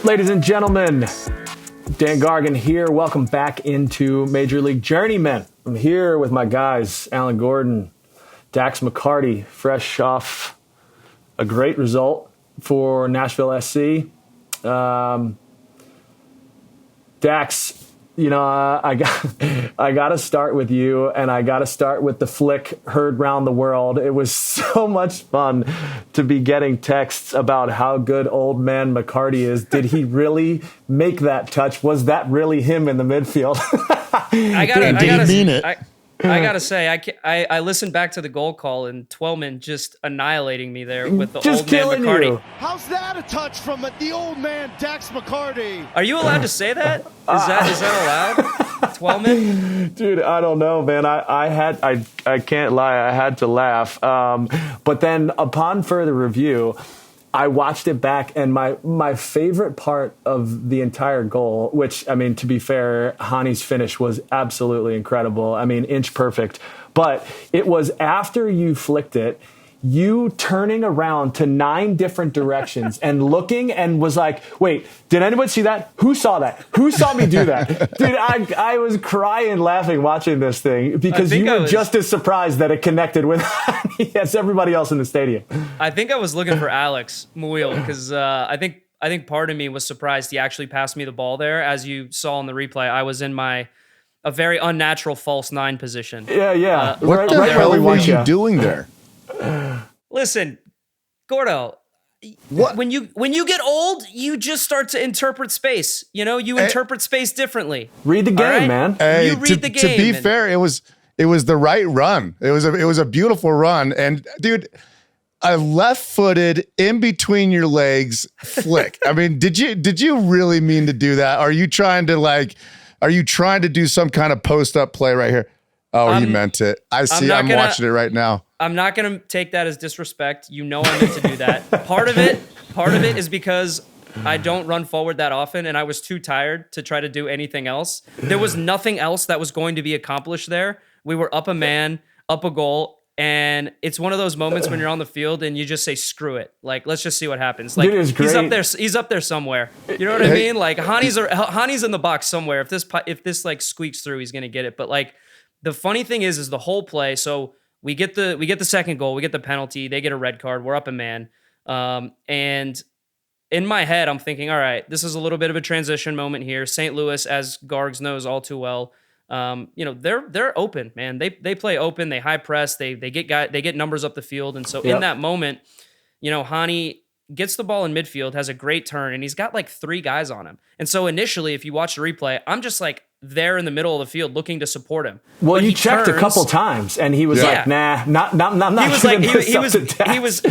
Ladies and gentlemen, Dan Gargan here. Welcome back into Major League Journeymen. I'm here with my guys, Alan Gordon, Dax McCarty, fresh off a great result for Nashville SC. Dax, you know, I got to start with you, and I got to start with the flick heard round the world. It was so much fun to be getting texts about how good old man McCarty is. Did he really make that touch? Was that really him in the midfield? I gotta say, I listened back to the goal call and Twellman just annihilating me there with the just old man McCarty. You. How's that a touch from the old man Dax McCarty? Are you allowed to say that? Is that allowed, Twellman? Dude, I don't know, man. I can't lie. I had to laugh. But then upon further review, I watched it back, and my favorite part of the entire goal, which, I mean, to be fair, Hani's finish was absolutely incredible. I mean, inch perfect. But it was after you flicked it, you turning around to 9 different directions and looking and was like, wait, did anyone see that? Who saw that? Who saw me do that? Dude, I was crying laughing watching this thing because you were just as surprised that it connected with as everybody else in the stadium. I think I was looking for Alex Muil because I think part of me was surprised he actually passed me the ball there. As you saw in the replay, I was in a very unnatural false 9 position. Yeah. What the hell were you doing there? Listen, Gordo, when you get old, you just start to interpret space. You know, you interpret space differently. Read the game, right? Man. Hey, you read the game. To be fair, it was the right run. It was a beautiful run, and dude, a left-footed in between your legs flick. I mean, did you really mean to do that? Are you trying to do some kind of post-up play right here? Oh, you meant it. I see. I'm watching it right now. I'm not going to take that as disrespect. You know I meant to do that. Part of it is because I don't run forward that often, and I was too tired to try to do anything else. There was nothing else that was going to be accomplished there. We were up a man, up a goal, and it's one of those moments when you're on the field and you just say, screw it. Like, let's just see what happens. Like, he's up there somewhere. You know what I mean? Like, Hani's in the box somewhere. If this like squeaks through, he's going to get it. But like, the funny thing is the whole play. So we get the second goal, we get the penalty, they get a red card, we're up a man. And in my head, I'm thinking, all right, this is a little bit of a transition moment here. St. Louis, as Gargs knows all too well, they're open, man. They play open, they high press, they get numbers up the field. And so in that moment, you know, Hani gets the ball in midfield, has a great turn, and he's got like 3 guys on him. And so initially, if you watch the replay, I'm just like there in the middle of the field looking to support him. Well, you checked a couple times, and he was like, "Nah, not." He was like,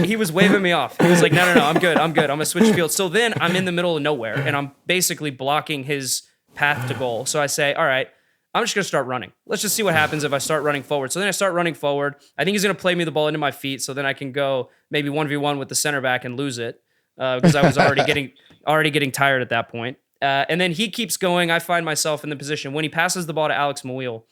he was waving me off. He was like, "No, I'm good. I'm gonna switch field." So then I'm in the middle of nowhere, and I'm basically blocking his path to goal. So I say, "All right, I'm just gonna start running. Let's just see what happens if I start running forward." So then I start running forward. I think he's gonna play me the ball into my feet, so then I can go maybe 1v1 with the center back and lose it because I was already getting tired at that point. And then he keeps going. I find myself in the position when he passes the ball to Alex Muil.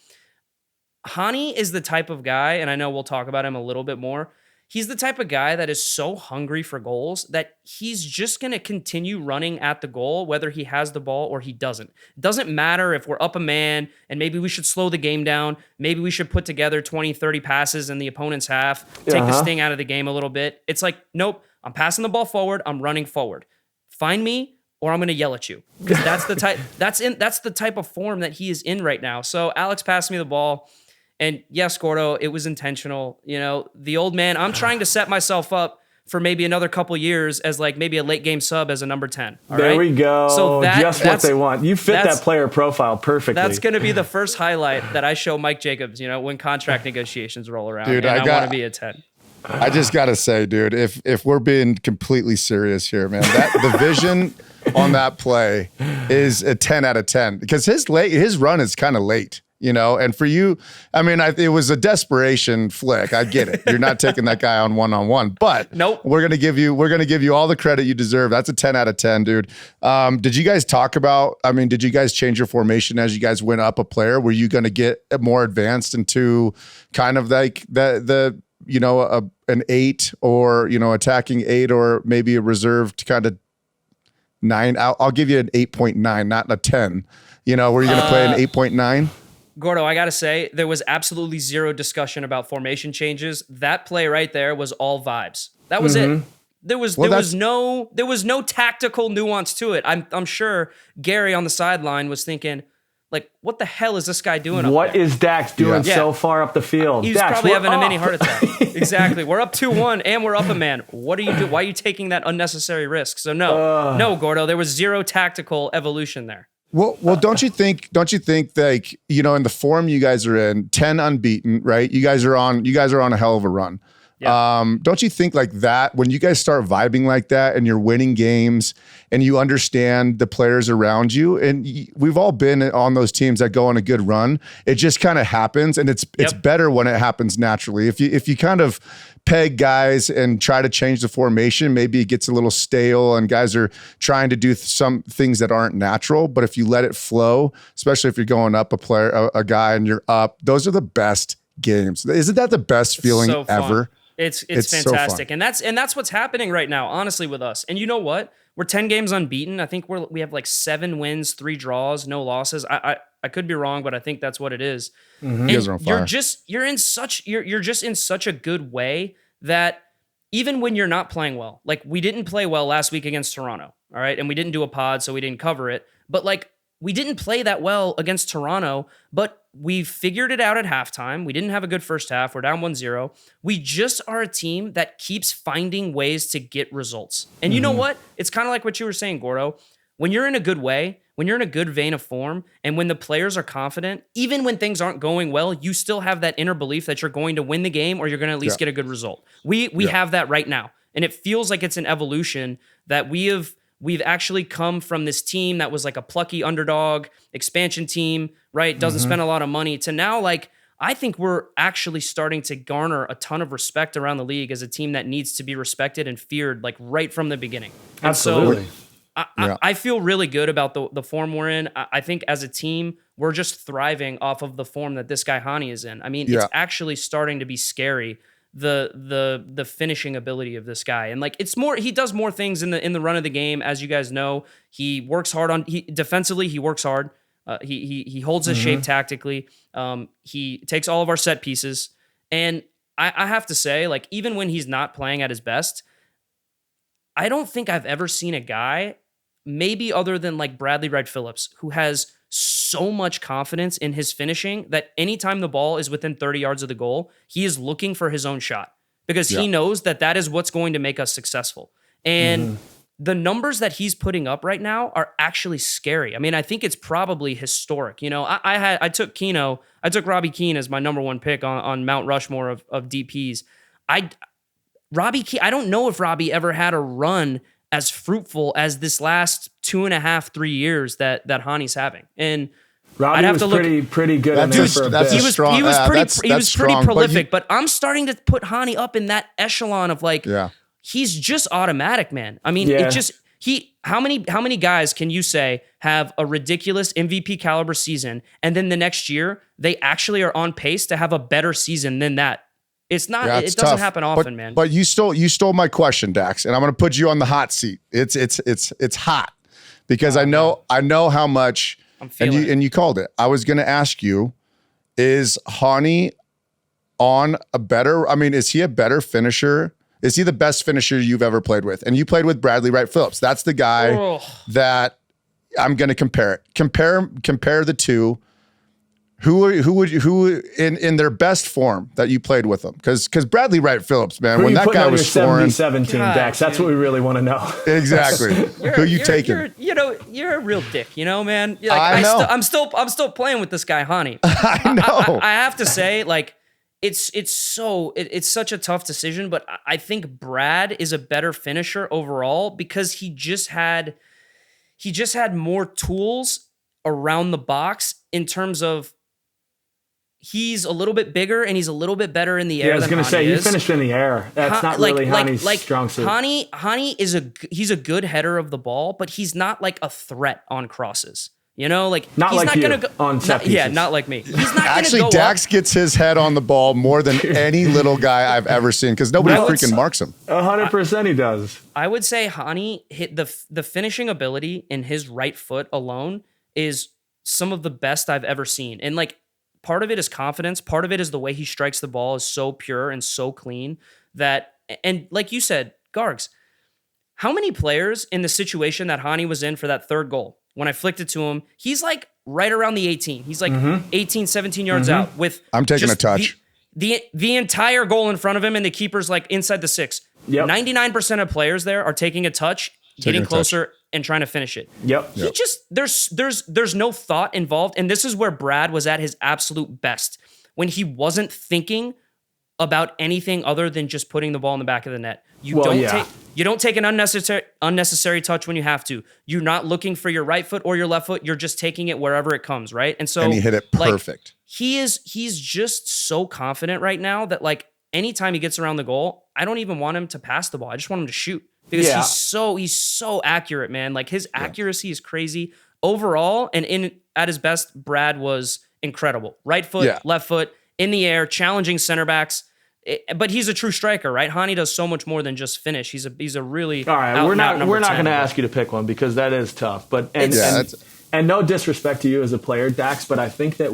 Hani is the type of guy, and I know we'll talk about him a little bit more. He's the type of guy that is so hungry for goals that he's just going to continue running at the goal, whether he has the ball or he doesn't. It doesn't matter if we're up a man and maybe we should slow the game down. Maybe we should put together 20, 30 passes in the opponent's half, take the sting out of the game a little bit. It's like, nope, I'm passing the ball forward. I'm running forward. Find me, or I'm going to yell at you, because that's the type. That's the type of form that he is in right now. So Alex passed me the ball, and yes, Gordo, it was intentional. You know, the old man. I'm trying to set myself up for maybe another couple years as like maybe a late game sub as a number 10. There we go. So just what they want. You fit that player profile perfectly. That's going to be the first highlight that I show Mike Jacobs. You know, when contract negotiations roll around, dude, and I want to be a 10. I just gotta say, dude, if we're being completely serious here, man, that the vision on that play is a 10 out of 10 because his run is kind of late, you know. And for you, I mean, it was a desperation flick. I get it. You're not taking that guy on one-on-one, but nope. We're gonna give you all the credit you deserve. That's a 10 out of 10, dude. Did you guys talk about? I mean, did you guys change your formation as you guys went up a player? Were you gonna get more advanced into kind of like the you know, an 8 or, you know, attacking 8 or maybe a reserved kind of 9. I'll give you an 8.9, not a 10. You know, were you going to play an 8.9? Gordo, I got to say, there was absolutely zero discussion about formation changes. That play right there was all vibes. That was it. There was no tactical nuance to it. I'm sure Gary on the sideline was thinking, like, what the hell is this guy doing up What there? is Dax doing so far up the field? He's Dax, probably we're having a mini up. heart attack. Exactly. We're up 2-1 and we're up a man. What are you doing? Why are you taking that unnecessary risk? So no, Gordo, there was zero tactical evolution there. Well, don't you think like, you know, in the form you guys are in, 10 unbeaten, right? You guys are on a hell of a run. Yeah. Don't you think like that when you guys start vibing like that and you're winning games and you understand the players around you, and we've all been on those teams that go on a good run, it just kind of happens, and it's better when it happens naturally. If you kind of peg guys and try to change the formation, maybe it gets a little stale and guys are trying to do some things that aren't natural. But if you let it flow, especially if you're going up a guy and you're up, those are the best games. Isn't that the best feeling so ever? It's So fantastic. fun. And that's what's happening right now, honestly, with us. And you know what? We're 10 games unbeaten. I think we have like 7 wins, 3 draws, no losses. I could be wrong, but I think that's what it is. You guys are on fire. You're just in such a good way that even when you're not playing well, like we didn't play well last week against Toronto, all right? And we didn't do a pod, so we didn't cover it. But like we didn't play that well against Toronto, but we figured it out at halftime. We didn't have a good first half. We're down 1-0. We just are a team that keeps finding ways to get results. And you know what? It's kind of like what you were saying, Gordo. When you're in a good way, when you're in a good vein of form, and when the players are confident, even when things aren't going well, you still have that inner belief that you're going to win the game or you're going to at least get a good result. We have that right now. And it feels like it's an evolution that we've actually come from this team that was like a plucky underdog expansion team, right? Doesn't spend a lot of money, to now, like, I think we're actually starting to garner a ton of respect around the league as a team that needs to be respected and feared, like right from the beginning. And Absolutely. so I feel really good about the form we're in. I think as a team, we're just thriving off of the form that this guy Hani is in. I mean, it's actually starting to be scary, the finishing ability of this guy. And like, it's more, he does more things in the run of the game. As you guys know, he works hard defensively. He works hard. He holds his shape tactically. He takes all of our set pieces. And I have to say, like, even when he's not playing at his best, I don't think I've ever seen a guy, maybe other than like Bradley Wright Phillips, who has so much confidence in his finishing that anytime the ball is within 30 yards of the goal, he is looking for his own shot because he knows that is what's going to make us successful. And the numbers that he's putting up right now are actually scary. I mean, I think it's probably historic. You know, I took Robbie Keane as my number 1 pick on Mount Rushmore of DPs. Robbie Keane, I don't know if Robbie ever had a run as fruitful as this last 2.5, 3 years that Hani's having. And Robbie I'd have was to look. pretty good in there for a bit. He was pretty prolific, but I'm starting to put Hani up in that echelon of like, he's just automatic, man. I mean, it just, how many guys can you say have a ridiculous MVP caliber season and then the next year they actually are on pace to have a better season than that? It's not. It doesn't happen often, man. But you stole my question, Dax, and I'm going to put you on the hot seat. It's hot because I know how much. I'm feeling it. And you called it. I was going to ask you, is Hani on a better? I mean, is he a better finisher? Is he the best finisher you've ever played with? And you played with Bradley Wright Phillips. That's the guy that I'm going to compare it. Compare the two. Who in their best form that you played with them? Because Bradley Wright Phillips, man, Who when you that putting guy on was your scoring, 77 team, Dax. That's what we really want to know. Exactly. Who you taking? You're a real dick, man. Like, I know. I'm still playing with this guy, Hani. I know. I have to say, like, it's such a tough decision, but I think Brad is a better finisher overall because he just had more tools around the box in terms of he's a little bit bigger and he's a little bit better in the air. I was going to say, he finished in the air. That's not really Hani's strong suit. Hani he's a good header of the ball, but he's not like a threat on crosses. You know, like Not he's like not you gonna go on set pieces. Yeah, not like me. He's not Actually, gonna go Dax up. gets his head on the ball more than any little guy I've ever seen because nobody I would freaking say- marks him. 100% he does. I would say Hani hit the finishing ability in his right foot alone is some of the best I've ever seen. And like part of it is confidence, part of it is the way he strikes the ball is so pure and so clean that, and like you said, Gargs, how many players in the situation that Hani was in for that third goal, when I flicked it to him, he's like right around the 18. He's like 18, 17 yards out with I'm taking just a touch. The entire goal in front of him and the keeper's like inside the 6. Yep. 99% of players there are taking a touch, getting a touch. closer and trying to finish it. Yep. He just there's no thought involved, and this is where Brad was at his absolute best when he wasn't thinking about anything other than just putting the ball in the back of the net. You don't take an unnecessary touch when you have to. You're not looking for your right foot or your left foot. You're just taking it wherever it comes, right? And so And he hit it perfect. He's just so confident right now that like anytime he gets around the goal, I don't even want him to pass the ball. I just want him to shoot because he's so accurate, man. Like his accuracy is crazy overall. And at his best, Brad was incredible. Right foot, left foot, in the air, challenging center backs. But he's a true striker, right? Hani does so much more than just finish. He's a really All right, we're not going to ask you to pick one because that is tough. But and no disrespect to you as a player, Dax, but I think that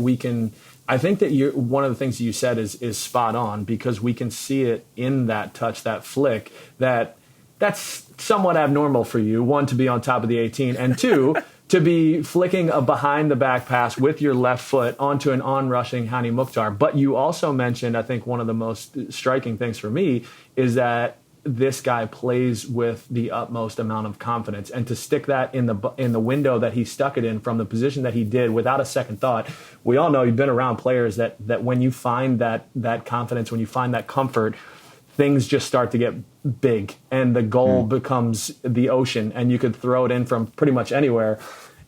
you one of the things you said is spot on because we can see it in that touch, that flick, that's somewhat abnormal for you. One, to be on top of the 18, and two, to be flicking a behind the back pass with your left foot onto an on-rushing Hani Mukhtar. But you also mentioned, I think one of the most striking things for me is that this guy plays with the utmost amount of confidence, and to stick that in the window that he stuck it in from the position that he did without a second thought. We all know you've been around players that when you find that confidence, when you find that comfort, things just start to get big and the goal becomes the ocean and you could throw it in from pretty much anywhere.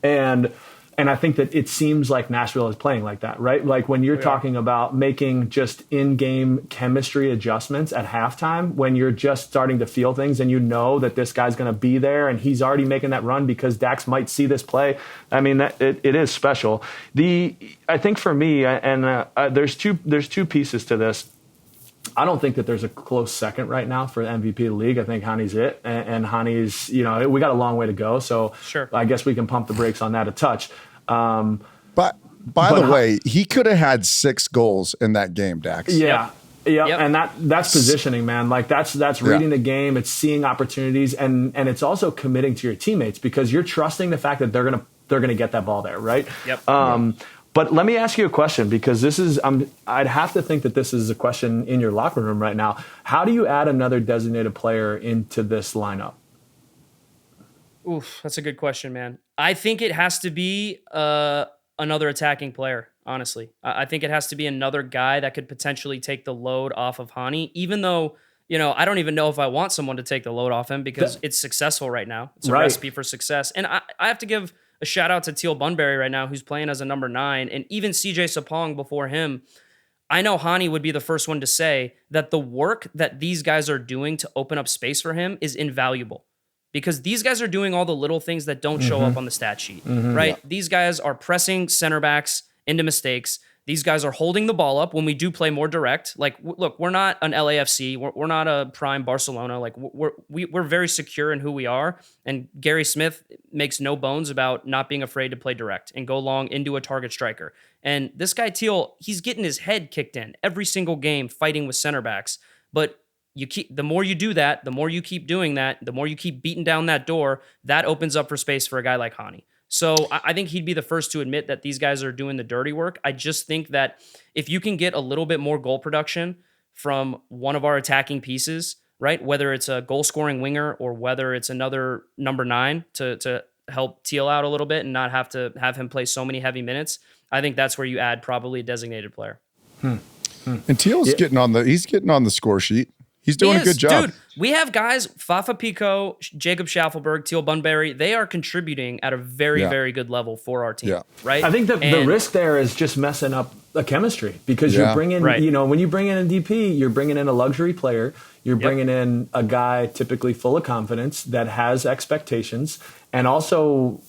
And I think that it seems like Nashville is playing like that, right? Like when you're talking about making just in-game chemistry adjustments at halftime, when you're just starting to feel things and you know that this guy's going to be there and he's already making that run because Dax might see this play. I mean, it is special. I think for me, and there's two pieces to this. I don't think that there's a close second right now for the MVP of the league. I think Hani's it. And Hani's, we got a long way to go. So sure. I guess we can pump the brakes on that a touch. But by the way, he could have had 6 goals in that game, Dax. Yeah. Yep. And that's positioning, man. Like that's reading the game. It's seeing opportunities and it's also committing to your teammates because you're trusting the fact that they're gonna get that ball there, right? Yep. But let me ask you a question because this is I'd have to think that this is a question in your locker room right now. How do you add another designated player into this lineup? Oof, that's a good question, man. I think it has to be another attacking player, honestly. I think it has to be another guy that could potentially take the load off of Hani, even though, I don't even know if I want someone to take the load off him because it's successful right now. It's a recipe for success. And I have to give a shout out to Teal Bunbury right now, who's playing as a number 9, and even CJ Sapong before him. I know Hani would be the first one to say that the work that these guys are doing to open up space for him is invaluable because these guys are doing all the little things that don't show up on the stat sheet, right? Yeah. These guys are pressing center backs into mistakes. These guys are holding the ball up when we do play more direct. Like, look, we're not an LAFC. We're not a prime Barcelona. Like, we're very secure in who we are. And Gary Smith makes no bones about not being afraid to play direct and go long into a target striker. And this guy Teal, he's getting his head kicked in every single game fighting with center backs. But the more you do that, the more you keep doing that, the more you keep beating down that door, that opens up for space for a guy like Hani. So I think he'd be the first to admit that these guys are doing the dirty work. I just think that if you can get a little bit more goal production from one of our attacking pieces, right, whether it's a goal-scoring winger or whether it's another number 9 to help Teal out a little bit and not have to have him play so many heavy minutes, I think that's where you add probably a designated player. And Teal's getting on the score sheet. He's doing a good job. Dude, we have guys, Fafa Pico, Jacob Schaffelberg, Teal Bunbury, they are contributing at a very, very good level for our team, right? I think the risk there is just messing up the chemistry because you're bringing, when you bring in a DP, you're bringing in a luxury player, you're bringing in a guy typically full of confidence that has expectations, and also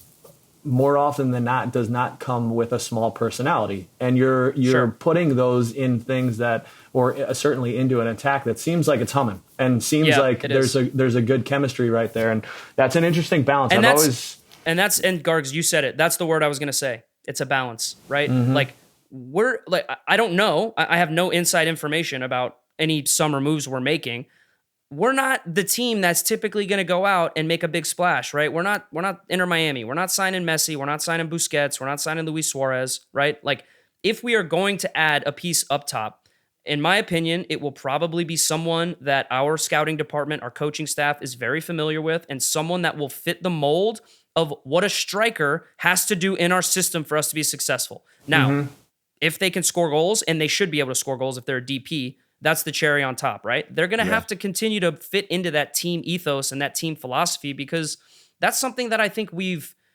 more often than not does not come with a small personality, and you're Sure. putting those in things that, or certainly into an attack that seems like it's humming and seems Yeah, like it there's is. a good chemistry right there, and that's an interesting balance. And I've that's always and Gargs, you said it. That's the word I was gonna say. It's a balance, right? Like I don't know. I have no inside information about any summer moves we're making. We're not the team that's typically going to go out and make a big splash, right? We're not Inter Miami. We're not signing Messi. We're not signing Busquets. We're not signing Luis Suarez, right? Like, if we are going to add a piece up top, in my opinion, it will probably be someone that our scouting department, our coaching staff is very familiar with, and someone that will fit the mold of what a striker has to do in our system for us to be successful. Now, if they can score goals, and they should be able to score goals if they're a DP, that's the cherry on top, right? They're going to have to continue to fit into that team ethos and that team philosophy, because that's something that I think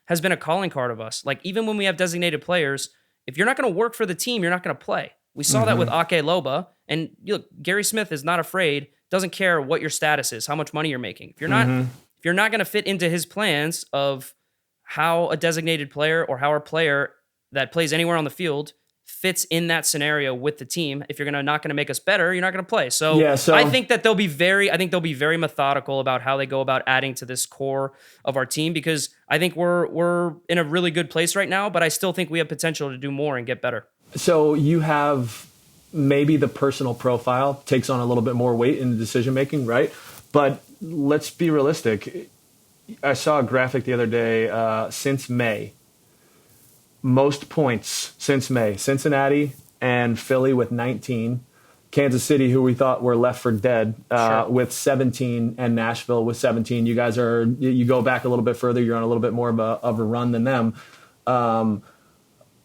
has been a calling card of us. Like, even when we have designated players, if you're not going to work for the team, you're not going to play. We saw that with Ake Loba, and look, Gary Smith is not afraid, doesn't care what your status is, how much money you're making. If you're not going to fit into his plans of how a designated player or how a player that plays anywhere on the field fits in that scenario with the team, if you're not going to make us better, you're not going to play. So I think that they'll be very methodical about how they go about adding to this core of our team, because I think we're in a really good place right now, but I still think we have potential to do more and get better. So you have maybe the personal profile takes on a little bit more weight in the decision making, right? But let's be realistic. I saw a graphic the other day. Since May, most points since May: Cincinnati and Philly with 19, Kansas City, who we thought were left for dead, with 17, and Nashville with 17. You guys you go back a little bit further, you're on a little bit more of a run than them.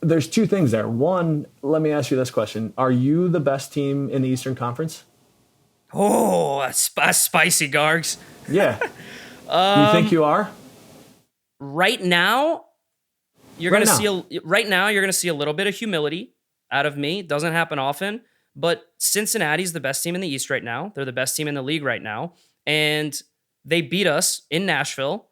There's two things there. One, let me ask you this question. Are you the best team in the Eastern Conference? Oh, that's spicy, Gargs. Yeah. You think you are? Right now, you're going to see a little bit of humility out of me. It doesn't happen often, but Cincinnati's the best team in the East right now. They're the best team in the league right now, and they beat us in Nashville.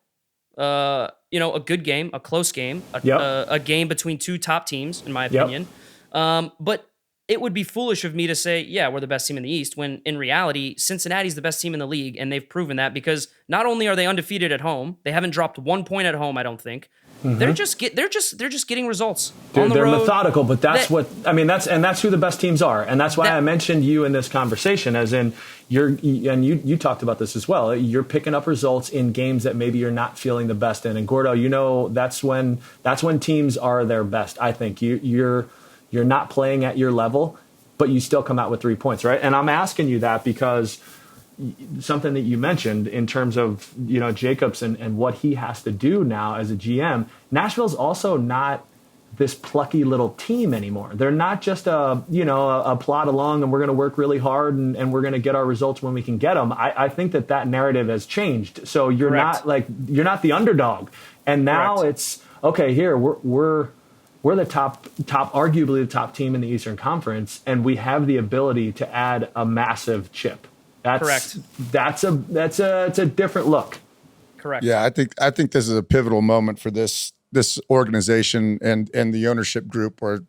A good game, a close game, a game between two top teams, in my opinion. But it would be foolish of me to say, yeah, we're the best team in the East, when in reality, Cincinnati's the best team in the league, and they've proven that, because not only are they undefeated at home, they haven't dropped 1 point at home, I don't think. They're just getting results. Dude, on the they're road. methodical, but that's who the best teams are, and that's why I mentioned you in this conversation, as in you talked about this as well. You're picking up results in games that maybe you're not feeling the best in, and Gordo, that's when teams are their best. I think you're not playing at your level, but you still come out with 3 points, right? And I'm asking you that because something that you mentioned in terms of, Jacobs and what he has to do now as a GM. Nashville's also not this plucky little team anymore. They're not just a plod along and we're going to work really hard and we're going to get our results when we can get them. I think that narrative has changed. So you're not the underdog. And now it's okay, here we're the top, arguably the top team in the Eastern Conference, and we have the ability to add a massive chip. That's a different look. Correct. Yeah, I think this is a pivotal moment for this organization and the ownership group, where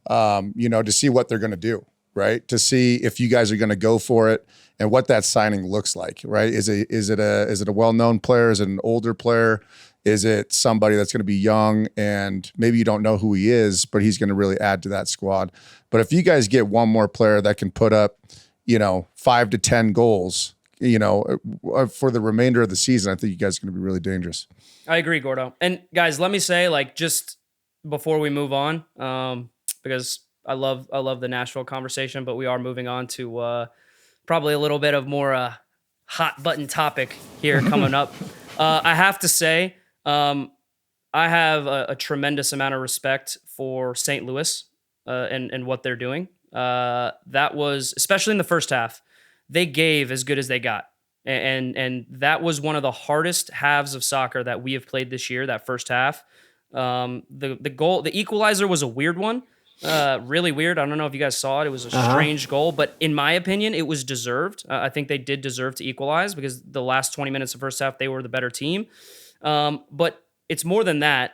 to see what they're going to do, right? To see if you guys are going to go for it and what that signing looks like, right? Is it a well-known player? Is it an older player? Is it somebody that's going to be young and maybe you don't know who he is, but he's going to really add to that squad? But if you guys get one more player that can put up 5 to 10 goals, for the remainder of the season, I think you guys are going to be really dangerous. I agree, Gordo. And guys, let me say, just before we move on, because I love the Nashville conversation, but we are moving on to probably a little bit of more hot button topic here coming up. I have to say, I have a tremendous amount of respect for St. Louis and what they're doing. That was, especially in the first half, they gave as good as they got. And that was one of the hardest halves of soccer that we have played this year, that first half. The goal, the equalizer was a weird one, really weird. I don't know if you guys saw it. It was a strange goal, but in my opinion, it was deserved. I think they did deserve to equalize because the last 20 minutes of first half, they were the better team. But it's more than that.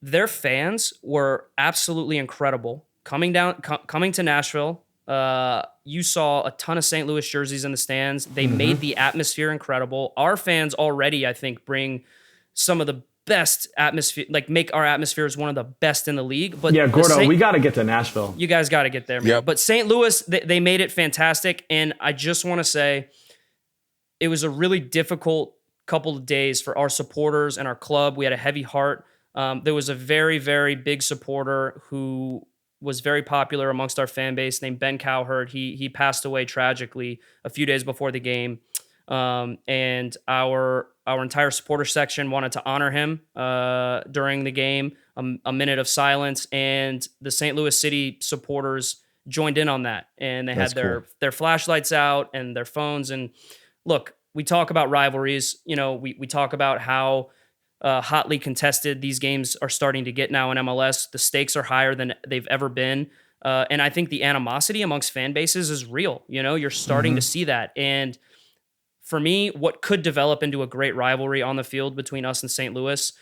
their fans were absolutely incredible. Coming to Nashville, you saw a ton of St. Louis jerseys in the stands. They made the atmosphere incredible. Our fans already, I think, bring some of the best atmosphere, like make our atmospheres one of the best in the league. But yeah, Gordo, we got to get to Nashville. You guys got to get there, man. Yep. But St. Louis, they made it fantastic. And I just want to say it was a really difficult couple of days for our supporters and our club. We had a heavy heart. There was a very, very big supporter who was very popular amongst our fan base named Ben Cowherd. He passed away tragically a few days before the game. And our entire supporter section wanted to honor him during the game, a minute of silence, and the St. Louis City supporters joined in on that, and they had their flashlights out and their phones. And look, we talk about rivalries. You know, we talk about how hotly contested these games are starting to get now in MLS. The stakes are higher than they've ever been. And I think the animosity amongst fan bases is real. You know, you're starting to see that. And for me, what could develop into a great rivalry on the field between us and St. Louis,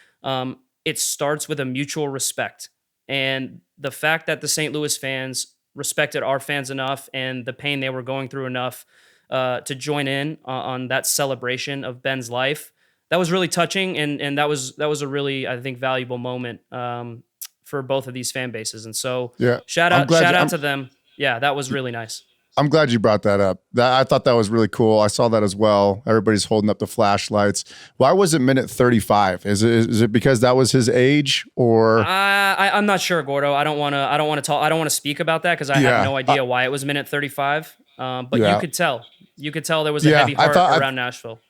it starts with a mutual respect. And the fact that the St. Louis fans respected our fans enough and the pain they were going through enough to join in on that celebration of Ben's life, that was really touching. And that was a really, I think, valuable moment for both of these fan bases. And so shout out to them. Yeah, that was really nice. I'm glad you brought that up. I thought that was really cool. I saw that as well. Everybody's holding up the flashlights. Why was it minute 35? Is it because that was his age, or? I'm not sure, Gordo. I don't want to talk. I don't want to speak about that because I have no idea why it was minute 35. But you could tell. You could tell there was a heavy heart around Nashville.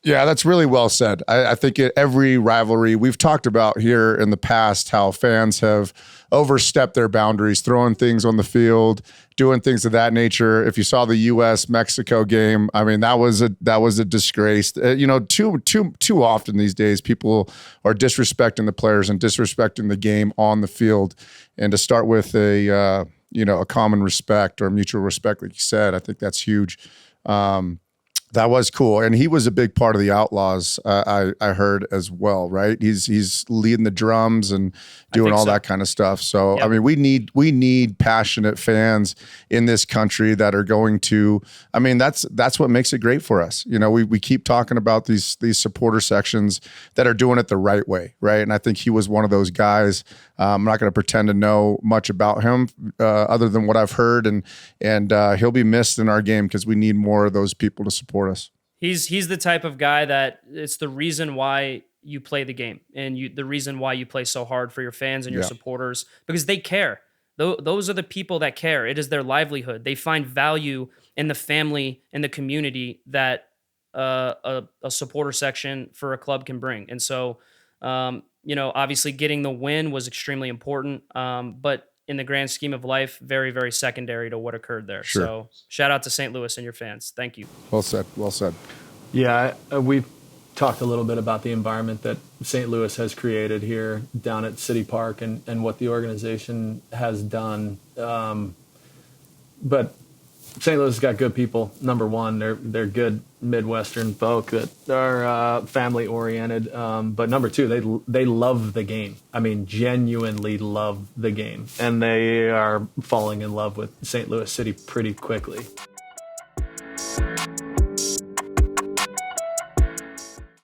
Yeah, that's really well said. I think every rivalry, we've talked about here in the past how fans have overstepped their boundaries, throwing things on the field, doing things of that nature. If you saw the U.S.-Mexico game, I mean, that was a disgrace. Too often these days, people are disrespecting the players and disrespecting the game on the field. And to start with a common respect or mutual respect, like you said, I think that's huge. That was cool, and he was a big part of the Outlaws. I heard as well, right? He's leading the drums and doing all that kind of stuff. So I mean, we need passionate fans in this country that are going to. I mean, that's what makes it great for us. You know, we keep talking about these supporter sections that are doing it the right way, right? And I think he was one of those guys. I'm not going to pretend to know much about him other than what I've heard, and he'll be missed in our game because we need more of those people to support us. He's the type of guy that it's the reason why you play the game, and the reason why you play so hard for your fans and your supporters, because they care. Those are the people that care. It is their livelihood. They find value in the family and the community that a supporter section for a club can bring. And so, obviously getting the win was extremely important, but in the grand scheme of life, very, very secondary to what occurred there. Sure. So shout out to St. Louis and your fans. Thank you. Well said. Well said. Yeah, we talked a little bit about the environment that St. Louis has created here down at City Park and what the organization has done. But St. Louis has got good people. Number one, they're good Midwestern folk that are family oriented. But number two, they love the game. I mean, genuinely love the game, and they are falling in love with St. Louis City pretty quickly.